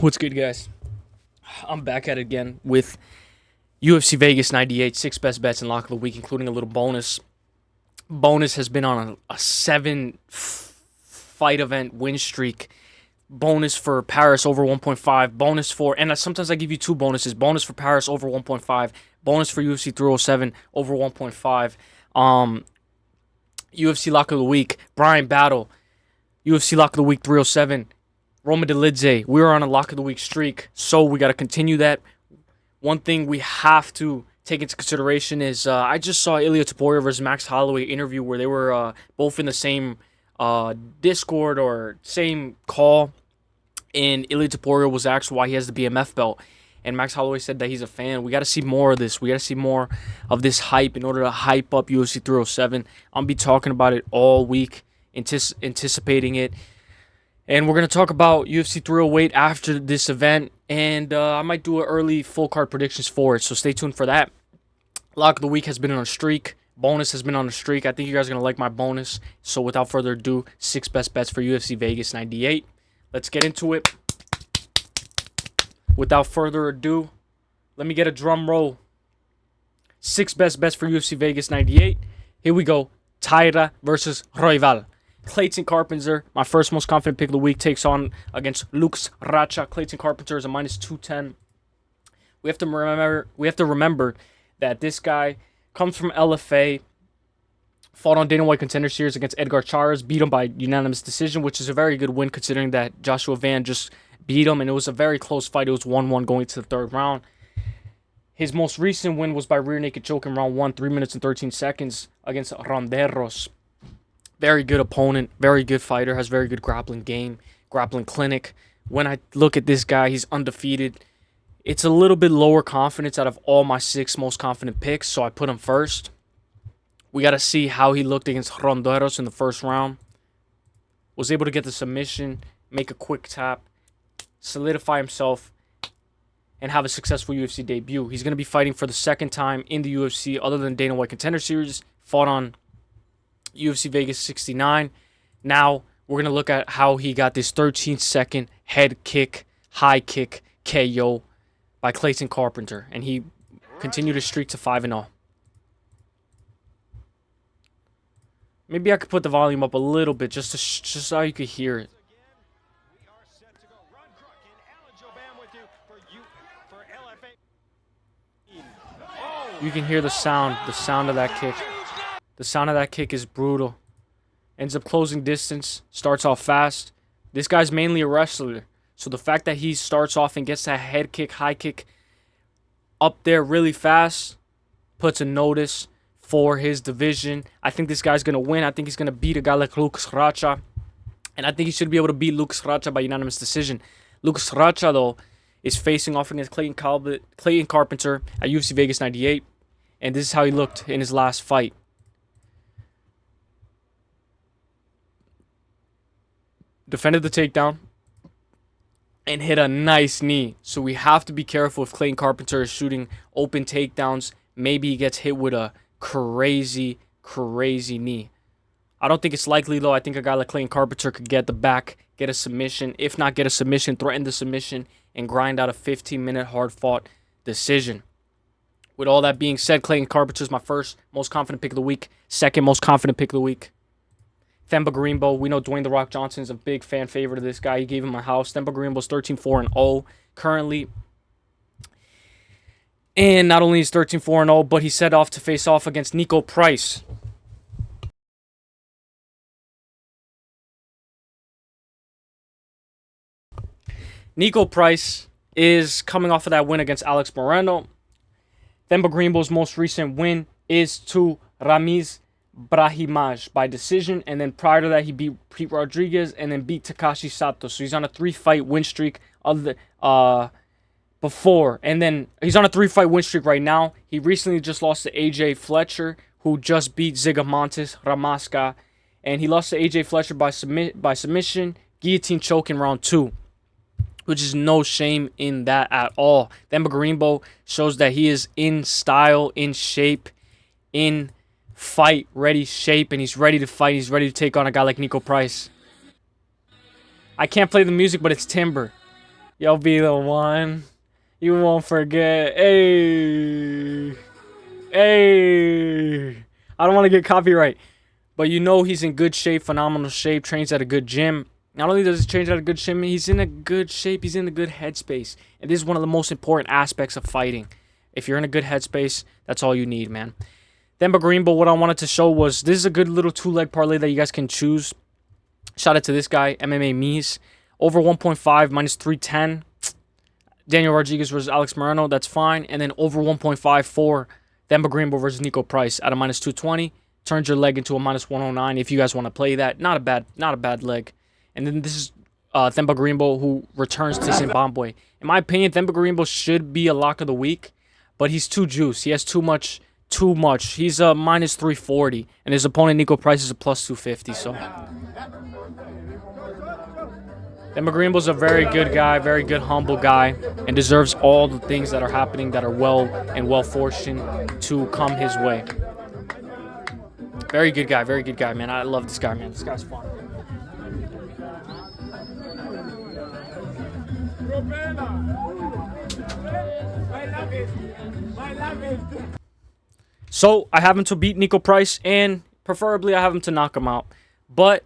What's good, guys? I'm back at it again with UFC Vegas 98, 6 best bets in lock of the week, including a little bonus. Bonus has been on a 7 fight event win streak. Bonus for Paris over 1.5. Bonus for, and sometimes I give you two bonuses. Bonus for Paris over 1.5. Bonus for UFC 307 over 1.5. UFC lock of the week. Brian Battle. UFC lock of the week 307. Roma Delidze, we are on a lock of the week streak, so we got to continue that. One thing we have to take into consideration is I just saw LOTW versus Max Holloway interview where they were both in the same Discord or same call, and LOTW was asked why he has the BMF belt, and Max Holloway said that he's a fan. We got to see more of this. We got to see more of this hype in order to hype up UFC 307. I'll be talking about it all week, anticipating it. And we're going to talk about UFC 308 after this event. And I might do an early full card predictions for it. So stay tuned for that. Lock of the week has been on a streak. Bonus has been on a streak. I think you guys are going to like my bonus. So without further ado, 6 best bets for UFC Vegas 98. Let's get into it. Without further ado, let me get a drum roll. 6 best bets for UFC Vegas 98. Here we go. Taira versus Royval. Clayton Carpenter, my first most confident pick of the week, takes on against Lux Racha. Clayton Carpenter is a minus 210. We have to remember that this guy comes from LFA, fought on Dana White Contender Series against Edgar Charas, beat him by unanimous decision, which is a very good win considering that Joshua Van just beat him, and it was a very close fight. It was 1-1 going to the third round. His most recent win was by rear naked choke in round 1, 3 minutes and 13 seconds against Ronderos. Very good opponent, very good fighter, has very good grappling game, grappling clinic. When I look at this guy, he's undefeated. It's a little bit lower confidence out of all my 6 most confident picks, so I put him first. We got to see how he looked against Ronderos in the first round. Was able to get the submission, make a quick tap, solidify himself, and have a successful UFC debut. He's going to be fighting for the second time in the UFC other than Dana White Contender Series. Fought on UFC Vegas 69. Now we're going to look at how he got this 13-second head kick, high kick KO by Clayton Carpenter. And he continued his streak to 5-0. Maybe I could put the volume up a little bit just so you could hear it. You can hear the sound of that kick. The sound of that kick is brutal. Ends up closing distance. Starts off fast. This guy's mainly a wrestler. So the fact that he starts off and gets that head kick, high kick up there really fast puts a notice for his division. I think this guy's going to win. I think he's going to beat a guy like Lux Racha. And I think he should be able to beat Lux Racha by unanimous decision. Lux Racha, though, is facing off against Clayton Carpenter at UFC Vegas 98. And this is how he looked in his last fight. Defended the takedown and hit a nice knee. So we have to be careful if Clayton Carpenter is shooting open takedowns. Maybe he gets hit with a crazy knee. I don't think it's likely, though. I think a guy like Clayton Carpenter could get the back, get a submission. If not get a submission, threaten the submission, and grind out a 15-minute hard-fought decision. With all that being said, Clayton Carpenter is my first most confident pick of the week. Second most confident pick of the week. Themba Gorimbo, we know Dwayne "The Rock" Johnson is a big fan favorite of this guy. He gave him a house. Themba Gorimbo's 13-4-0 currently. And not only is 13-4-0, but he's set off to face off against Nico Price. Nico Price is coming off of that win against Alex Moreno. Themba Gorimbo's most recent win is to Ramiz Brahimaj by decision, and then prior to that he beat Pete Rodriguez and then beat Takashi Sato. So he's on a 3-fight win streak before, and then he's on a 3-fight win streak right now. He recently just lost to AJ Fletcher, who just beat Zigamontes Ramaska, and he lost to AJ Fletcher by submission, guillotine choke in round 2, which is no shame in that at all. Themba Gorimbo shows that he is in style, in shape, in fight ready shape, and he's ready to fight. He's ready to take on a guy like Nico Price. I can't play the music, but it's timber. You'll be the one. You won't forget. Hey. Hey. I don't want to get copyright. But you know he's in good shape, phenomenal shape, trains at a good gym. Not only does he train at a good gym, he's in a good shape, he's in a good headspace. And this is one of the most important aspects of fighting. If you're in a good headspace, that's all you need, man. Then Greenbow, what I wanted to show was, this is a good little 2-leg parlay that you guys can choose. Shout out to this guy, MMA Mies. Over 1.5, minus 310. Daniel Rodriguez versus Alex Moreno, that's fine. And then over 1.5 for Themba Greenbow versus Nico Price at a minus 220. Turns your leg into a minus 109 if you guys want to play that. Not a bad leg. And then this is Themba Greenbow, who returns to Zimbabwe. In my opinion, Themba Greenbow should be a lock of the week, but he's too juiced. He has too much. He's a minus 340, and his opponent Nico Price is a plus 250. So Themba Greenbow's a very good guy, very good, humble guy, and deserves all the things that are happening that are well fortuned to come his way. Very good guy, man. I love this guy, man. This guy's fun. So, I have him to beat Nico Price, and preferably I have him to knock him out. But,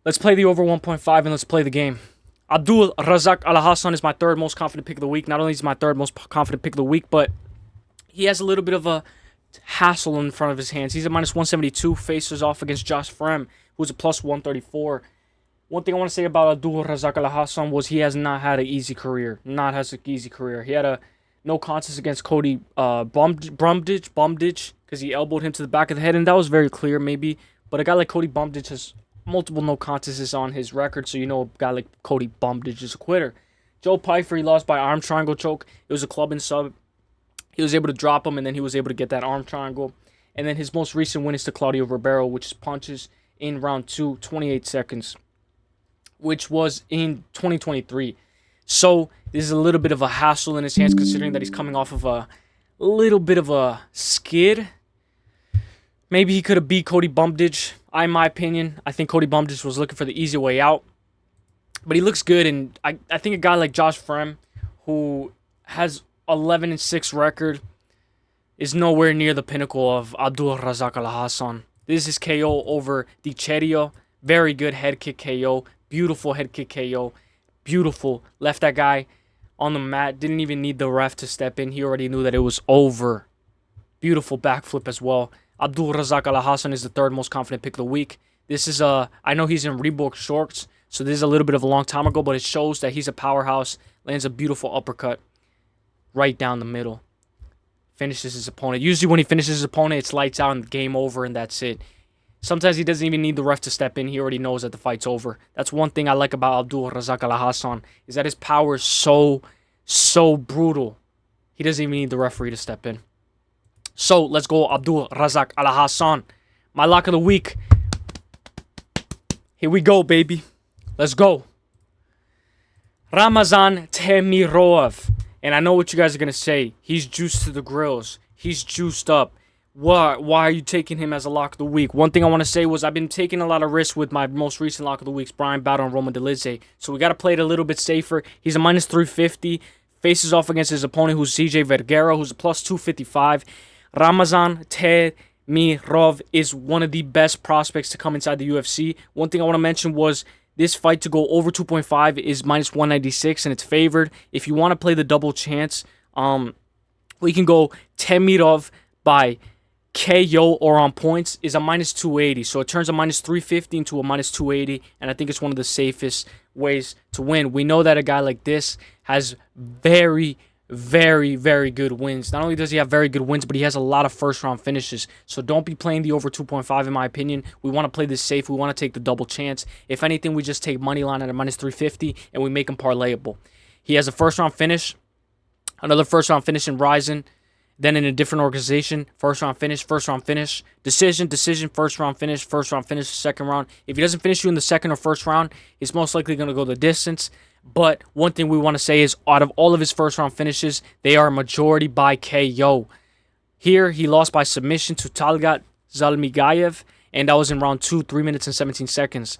let's play the over 1.5 and let's play the game. Abdul Razak Al-Hassan is my third most confident pick of the week. Not only is he my third most confident pick of the week, but he has a little bit of a hassle in front of his hands. He's a minus 172, faces off against Josh Frem, who's a plus 134. One thing I want to say about Abdul Razak Al-Hassan was he has not had an easy career. He had no contest against Cody Bumditch, because he elbowed him to the back of the head, and that was very clear, maybe. But a guy like Cody Bumditch has multiple no contests on his record, so you know a guy like Cody Bumditch is a quitter. Joe Pyfer, he lost by arm triangle choke. It was a club and sub. He was able to drop him, and then he was able to get that arm triangle. And then his most recent win is to Claudio Ribeiro, which is punches in round 2, 28 seconds, which was in 2023. So this is a little bit of a hassle in his hands, considering that he's coming off of a little bit of a skid. Maybe he could have beat Cody Bumditch. In my opinion, I think Cody Bumditch was looking for the easy way out. But he looks good, and I think a guy like Josh Frem, who has 11-6 record, is nowhere near the pinnacle of Abdul Razak Al-Hassan. This is KO over Di Cherio. Very good head kick KO. Beautiful head kick KO. Beautiful. Left that guy on the mat. Didn't even need the ref to step in. He already knew that it was over. Beautiful backflip as well. Abdul Razak Al-Hassan is the third most confident pick of the week. This is I know he's in Reebok shorts, so this is a little bit of a long time ago, but it shows that he's a powerhouse. Lands a beautiful uppercut right down the middle. Finishes his opponent. Usually when he finishes his opponent, it's lights out and game over, and that's it. Sometimes he doesn't even need the ref to step in. He already knows that the fight's over. That's one thing I like about Abdul Razak Al-Hassan, is that his power is so brutal. He doesn't even need the referee to step in. So, let's go Abdul Razak Al-Hassan. My lock of the week. Here we go, baby. Let's go. Ramazan Temirov. And I know what you guys are going to say. He's juiced to the grills. He's juiced up. Why are you taking him as a lock of the week? One thing I want to say was I've been taking a lot of risks with my most recent lock of the weeks, Brian Battle and Roman Dolidze. So we got to play it a little bit safer. He's a minus 350. Faces off against his opponent, who's CJ Vergara, who's a plus 255. Ramazan Temirov is one of the best prospects to come inside the UFC. One thing I want to mention was this fight to go over 2.5 is minus 196, and it's favored. If you want to play the double chance, we can go Temirov by KO or on points is a minus 280. So it turns a minus 350 into a minus 280, and I think it's one of the safest ways to win. We know that a guy like this has very good wins. Not only does he have very good wins, but he has a lot of first-round finishes. So don't be playing the over 2.5, in my opinion. We want to play this safe. We want to take the double chance. If anything, we just take money line at a minus 350, and we make him parlayable. He has a first-round finish, another first-round finish in Ryzen, then in a different organization, first-round finish, decision, first-round finish, second round. If he doesn't finish you in the second or first round, he's most likely going to go the distance. But one thing we want to say is out of all of his first-round finishes, they are majority by KO. Here, he lost by submission to Talgat Zalmigayev, and that was in round 2, 3 minutes and 17 seconds.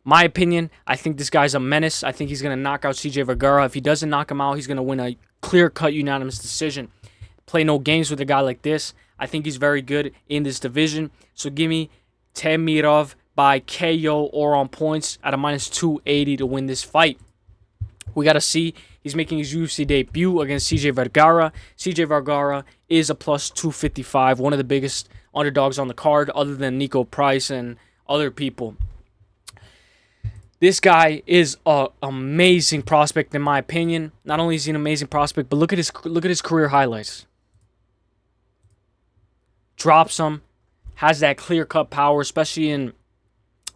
My opinion, I think this guy's a menace. I think he's going to knock out CJ Vergara. If he doesn't knock him out, he's going to win a clear-cut unanimous decision. Play no games with a guy like this. I think he's very good in this division. So give me Temirov by KO or on points at a -280 to win this fight. We got to see. He's making his UFC debut against CJ Vergara. CJ Vergara is a +255, one of the biggest underdogs on the card other than Nico Price and other people. This guy is an amazing prospect in my opinion. Not only is he an amazing prospect, but look at his career highlights. Drops him, has that clear-cut power, especially in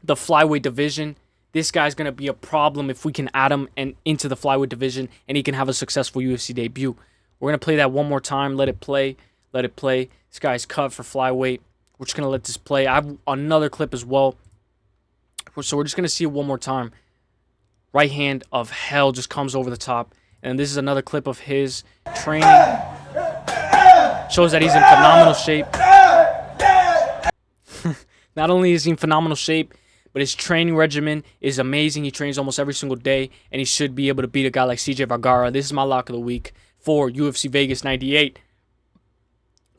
the flyweight division. This guy's going to be a problem if we can add him into the flyweight division and he can have a successful UFC debut. We're going to play that one more time. Let it play. Let it play. This guy's cut for flyweight. We're just going to let this play. I have another clip as well. So we're just going to see it one more time. Right hand of hell just comes over the top. And this is another clip of his training. Shows that he's in phenomenal shape. Not only is he in phenomenal shape, but his training regimen is amazing. He trains almost every single day, and he should be able to beat a guy like CJ Vergara. This is my lock of the week for UFC Vegas 98.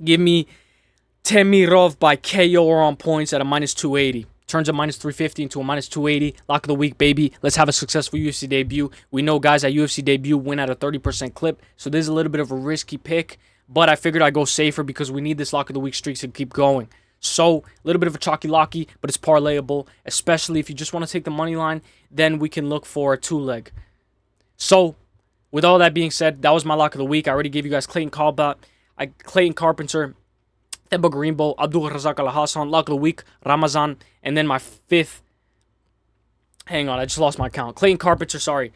Give me Temirov by KO or on points at a -280. Turns a -350 into a -280. Lock of the week, baby. Let's have a successful UFC debut. We know guys at UFC debut win at a 30% clip, so this is a little bit of a risky pick, but I figured I'd go safer because we need this lock of the week streaks to keep going. So, a little bit of a chalky-locky, but it's parlayable, especially if you just want to take the money line, then we can look for a two-leg. So, with all that being said, that was my lock of the week. I already gave you guys Clayton Carpenter, Themba Greenbow, Abdul Razak Al Hassan, lock of the week, Ramazan, and then my fifth. Hang on, I just lost my count. Clayton Carpenter, sorry.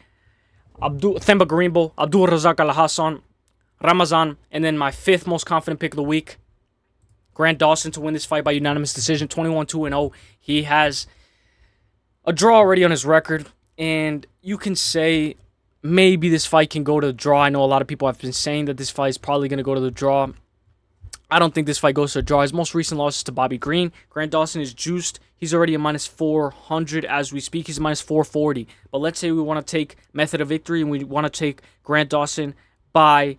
Themba Greenbow, Abdul Razak Al Hassan, Ramazan, and then my fifth most confident pick of the week, Grant Dawson to win this fight by unanimous decision, 21-2-0. He has a draw already on his record, and you can say maybe this fight can go to the draw. I know a lot of people have been saying that this fight is probably going to go to the draw. I don't think this fight goes to a draw. His most recent loss is to Bobby Green. Grant Dawson is juiced. He's already a -400 as we speak. He's a -440. But let's say we want to take method of victory and we want to take Grant Dawson by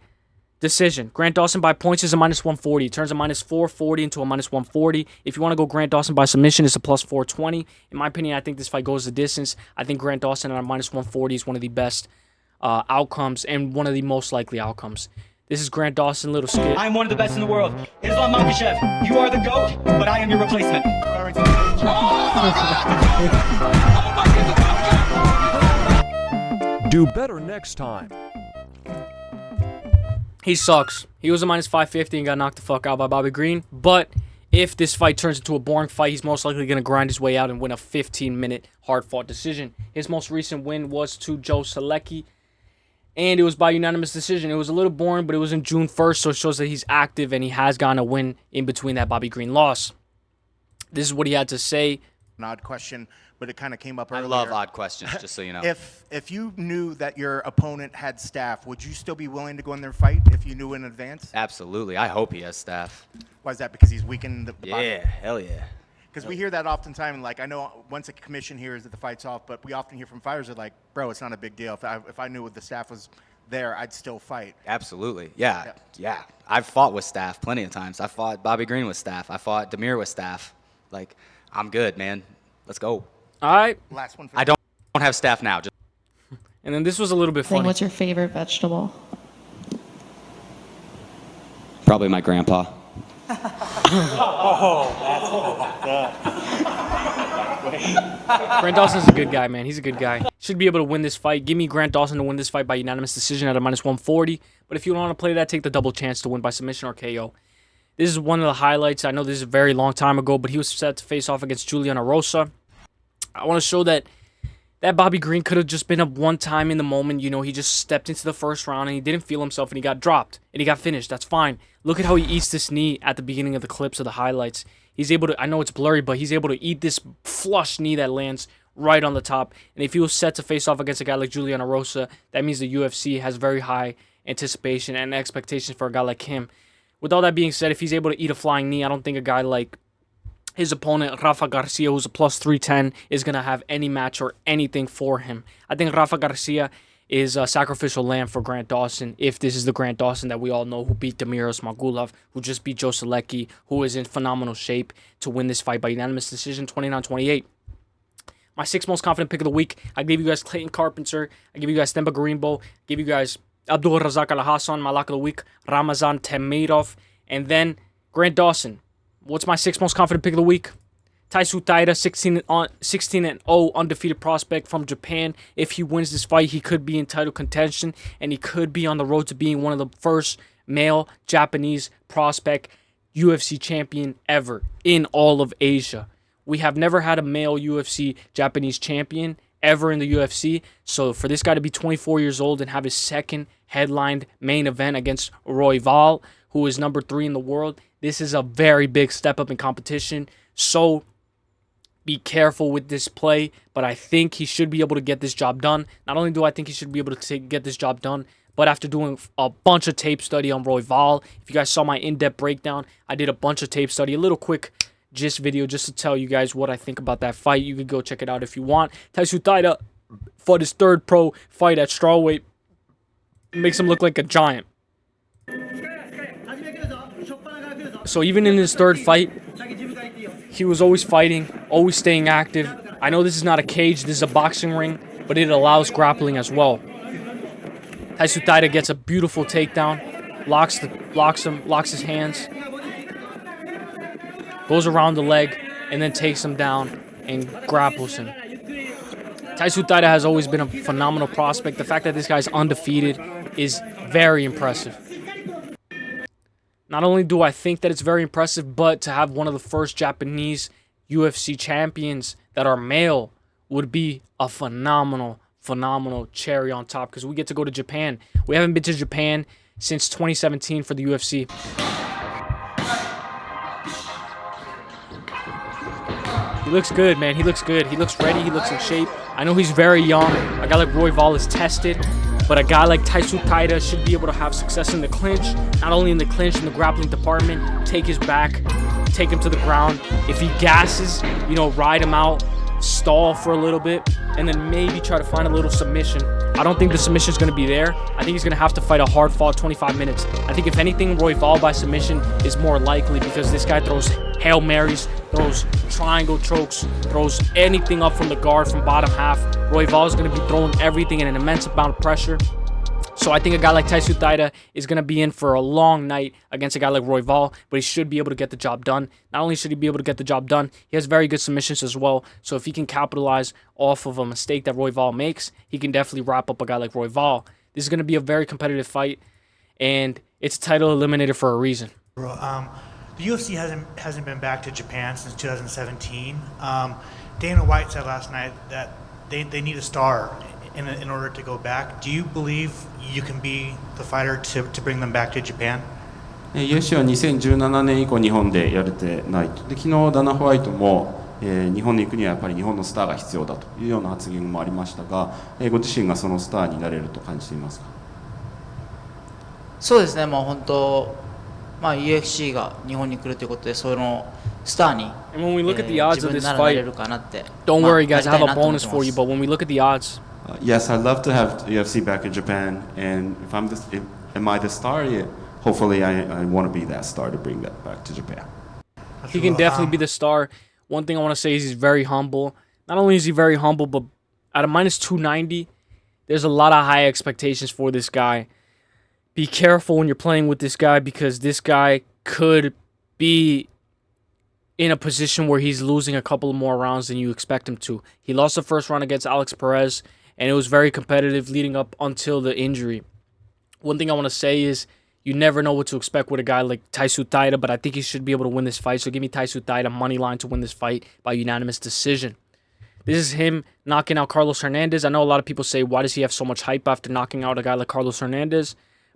decision. Grant Dawson by points is a -140. It turns a -440 into a -140. If you want to go Grant Dawson by submission, it's a +420. In my opinion, I think this fight goes the distance. I think Grant Dawson at a -140 is one of the best outcomes and one of the most likely outcomes. This is Grant Dawson, little skit. I am one of the best in the world. Islam Makhachev, you are the GOAT, but I am your replacement. Do better next time. He sucks. He was a -550 and got knocked the fuck out by Bobby Green. But if this fight turns into a boring fight, he's most likely going to grind his way out and win a 15-minute hard-fought decision. His most recent win was to Joe Selecki, and it was by unanimous decision. It was a little boring, but it was in June 1st, so it shows that he's active and he has gotten a win in between that Bobby Green loss. This is what he had to say. An odd question, but it kind of came up earlier. I love odd questions, just so you know. If you knew that your opponent had staff, would you still be willing to go in their fight if you knew in advance? Absolutely. I hope he has staff. Why is that? Because he's weakened the body? Yeah, hell yeah. Because we hear that oftentimes. Like, I know once a commission hears that the fight's off, but we often hear from fighters that like, bro, it's not a big deal. If I knew the staff was there, I'd still fight. Absolutely. Yeah. I've fought with staff plenty of times. I fought Bobby Green with staff. I fought Demir with staff. Like, I'm good, man. Let's go. All right. Last one. I don't have staff now. Just And then this was a little bit funny. What's your favorite vegetable? probably my grandpa. Grant Dawson's a good guy, man. He's a good guy. Should be able to win this fight. Give me Grant Dawson to win this fight by unanimous decision at a -140. But if you don't want to play that, take the double chance to win by submission or KO. This is one of the highlights. I know this is a very long time ago, but he was set to face off against Julian Erosa. I want to show that Bobby Green could have just been a one time in the moment. You know, he just stepped into the first round and he didn't feel himself and he got dropped and he got finished. That's fine. Look at how he eats this knee at the beginning of the clips of the highlights. He's able to, I know it's blurry, but he's able to eat this flush knee that lands right on the top. And if he was set to face off against a guy like Julian Erosa, that means the UFC has very high anticipation and expectations for a guy like him. With all that being said, if he's able to eat a flying knee, I don't think a guy like his opponent, Rafa Garcia, who's a plus 310, is going to have any match or anything for him. I think Rafa Garcia is a sacrificial lamb for Grant Dawson, if this is the Grant Dawson that we all know, who beat Demiros Magulov, who just beat Uselyis, who is in phenomenal shape to win this fight by unanimous decision, 29-28. My 6 most confident pick of the week, I gave you guys Clayton Carpenter, I gave you guys Themba Garimbo, I gave you guys Abdul Razak Al Hassan, my lock of the week, Ramazan Temirov, and then Grant Dawson. What's my 6 most confident pick of the week? Taira, 16-0 undefeated prospect from Japan. If he wins this fight, he could be in title contention, and he could be on the road to being one of the first male Japanese prospect UFC champion ever in all of Asia. We have never had a male UFC Japanese champion ever in the UFC, so for this guy to be 24 years old and have his second headlined main event against Royval, who is number 3 in the world, this is a very big step up in competition. So be careful with this play, but I think he should be able to get this job done. Not only do I think he should be able to get this job done, but after doing a bunch of tape study on Royval, if you guys saw my in-depth breakdown, I did a bunch of tape study, a little quick gist video just to tell you guys what I think about that fight. You could go check it out if you want. Taira fought his 3rd pro fight at strawweight. Makes him look like a giant. So even in his 3rd fight, he was always fighting, always staying active. I know this is not a cage, this is a boxing ring, but it allows grappling as well. Taira gets a beautiful takedown, locks his hands, goes around the leg, and then takes him down and grapples him. Taira has always been a phenomenal prospect. The fact that this guy's undefeated is very impressive. Not only do I think that it's very impressive, but to have one of the first Japanese UFC champions that are male would be a phenomenal cherry on top, because we get to go to Japan. We haven't been to Japan since 2017 for the UFC. He looks good, man. He looks good. He looks ready. He looks in shape. I know he's very young. A guy like Royval is tested. But a guy like Taira should be able to have success in the clinch. Not only in the clinch, in the grappling department. Take his back, take him to the ground. If he gasses, ride him out, stall for a little bit, and then maybe try to find a little submission. I don't think the submission is going to be there. I think he's going to have to fight a hard-fought 25 minutes. I think if anything, Royval by submission is more likely, because this guy throws Hail Marys, throws triangle chokes, throws anything up from the guard from bottom half. Royval is going to be throwing everything in an immense amount of pressure. So I think a guy like Taira is going to be in for a long night against a guy like Royval, but he should be able to get the job done. Not only should he be able to get the job done, he has very good submissions as well. So if he can capitalize off of a mistake that Royval makes, he can definitely wrap up a guy like Royval. This is going to be a very competitive fight, and it's a title eliminator for a reason. The UFC hasn't been back to Japan since 2017. Dana White said last night that they need a star in order to go back. Do you believe you can be the fighter to bring them back to Japan? UFC は2017年以降日本でやれてないと。で昨日ダナ・ホワイトも、日本に行くにはやっぱり日本のスターが必要だというような発言もありましたが、ご自身がそのスターになれると感じていますか？そうですね、もう本当、UFC が日本に来るということで、そのスターに And when we look at the odds 自 of 分 this になれ fight, るかなって。 don't worry guys, I have a なりたいなと思って bonus ます for you, but when we look at the odds, Yes, I'd love to have UFC back in Japan, and am I the star? Yeah, hopefully I want to be that star to bring that back to Japan. he can definitely be the star. One thing I want to say is he's very humble. Not only is he very humble, but at a minus 290, there's a lot of high expectations for this guy. Be careful when you're playing with this guy, because this guy could be in a position where he's losing a couple more rounds than you expect him to. He lost the first round against Alex Perez, and it was very competitive leading up until the injury. One thing I want to say is you never know what to expect with a guy like Taira, but I think he should be able to win this fight. So give me Taira money line to win this fight by unanimous decision. This is him knocking out Carlos Hernandez. I know a lot of people say, why does he have so much hype after knocking out a guy like Carlos Hernandez?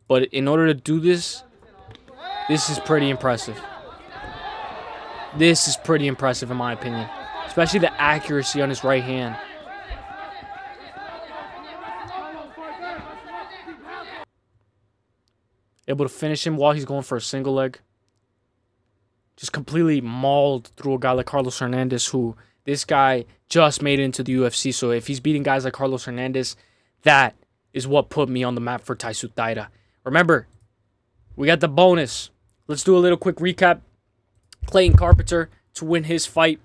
But in order to do this, this is pretty impressive. This is pretty impressive in my opinion. Especially the accuracy on his right hand. Able to finish him while he's going for a single leg. just completely mauled through a guy like Carlos Hernandez, who this guy just made it into the UFC. So if he's beating guys like Carlos Hernandez, that is what put me on the map for Taira Taira. Remember, we got the bonus. Let's do a little quick recap. Clayton Carpenter to win his fight.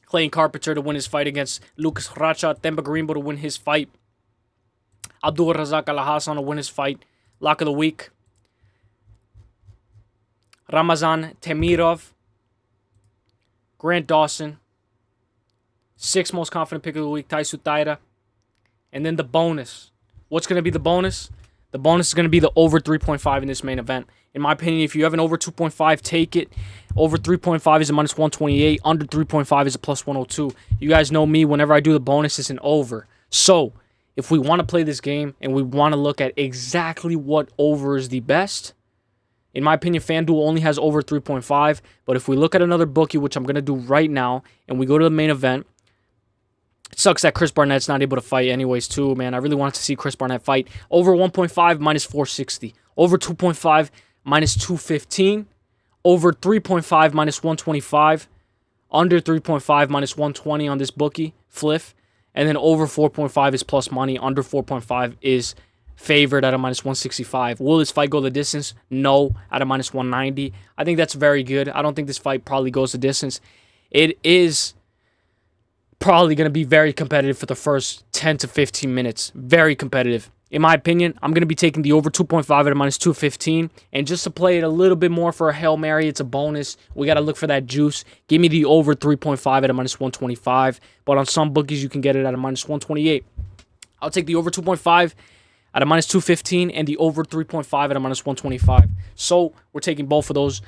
Clayton Carpenter to win his fight against Lucas Racha. Themba Garimbo to win his fight. Abdul Razak Al-Hassan to win his fight. Lock of the week. Ramazan Temirov. Grant Dawson. 6th most confident pick of the week, Taira Taira. And then the bonus. What's going to be the bonus? The bonus is going to be the over 3.5 in this main event. In my opinion, if you have an over 2.5, take it. Over 3.5 is a minus 128. Under 3.5 is a plus 102. You guys know me. Whenever I do the bonus, it's an over. So, if we want to play this game and we want to look at exactly what over is the best, in my opinion, FanDuel only has over 3.5. But if we look at another bookie, which I'm going to do right now, and we go to the main event, it sucks that Chris Barnett's not able to fight anyways, too, man. I really wanted to see Chris Barnett fight. Over 1.5, minus 460. Over 2.5, minus 215. Over 3.5, minus 125. Under 3.5, minus 120 on this bookie, Fliff. And then over 4.5 is plus money. Under 4.5 is favored at a minus 165. Will this fight go the distance? No, at a minus 190. I think that's very good. I don't think this fight probably goes the distance. It is probably going to be very competitive for the first 10 to 15 minutes. Very competitive. In my opinion, I'm going to be taking the over 2.5 at a minus 215. And just to play it a little bit more for a Hail Mary, it's a bonus. We got to look for that juice. Give me the over 3.5 at a minus 125. But on some bookies, you can get it at a minus 128. I'll take the over 2.5 at a minus 215 and the over 3.5 at a minus 125. So we're taking both of those.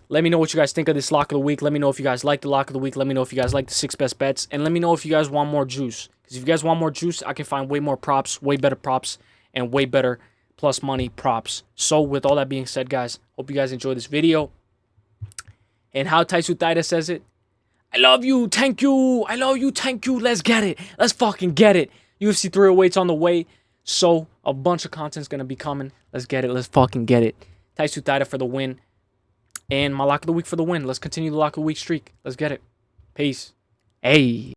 Let me know what you guys think of this lock of the week. Let me know if you guys like the lock of the week. Let me know if you guys like the 6 best bets. And let me know if you guys want more juice. Because if you guys want more juice, I can find way more props, way better props, and way better plus money props. So with all that being said, guys, hope you guys enjoyed this video. And how Taira Taira says it, I love you, thank you, I love you, thank you, let's get it. Let's fucking get it. UFC 308's on the way. So a bunch of content's going to be coming. Let's get it. Let's fucking get it. Taira Taira for the win. And my lock of the week for the win. Let's continue the lock of the week streak. Let's get it. Peace. Hey.